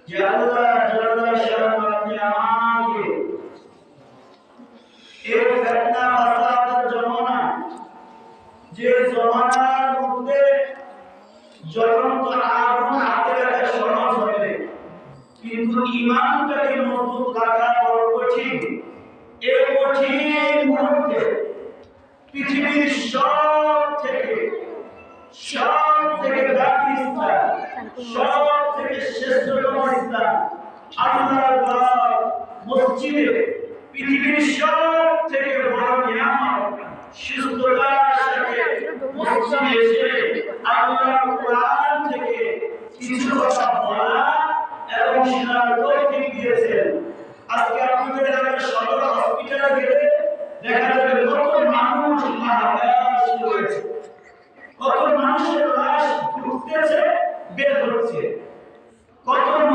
যে আল্লাহ জাল্লা শাআনহু আপনি আমাকে এই ফিতনা ফাসাদের জমানা, যে জমানার মধ্যে জ্বলন্ত আগুন হাতে রাখা সহজ হবে, কিন্তু ঈমানটাকে মজবুত রাখা বড় কঠিন। এই কঠিন মুহূর্তে পৃথিবীর সব থেকে দামি ইসলাম, সব থেকে শ্রেষ্ঠতম ইসলাম, আল্লাহর ঘর মসজিদে পৃথিবীর সব থেকে বড় নিয়ামত, সুস্থতার সাথে মসজিদে এসে আল্লাহর কোরআন থেকে কিছু কথা বলা এবং শোনার তৌফিক দিয়েছেন। আজকে আপনাদের এলাকার সদর হসপিটালে গেলে দেখা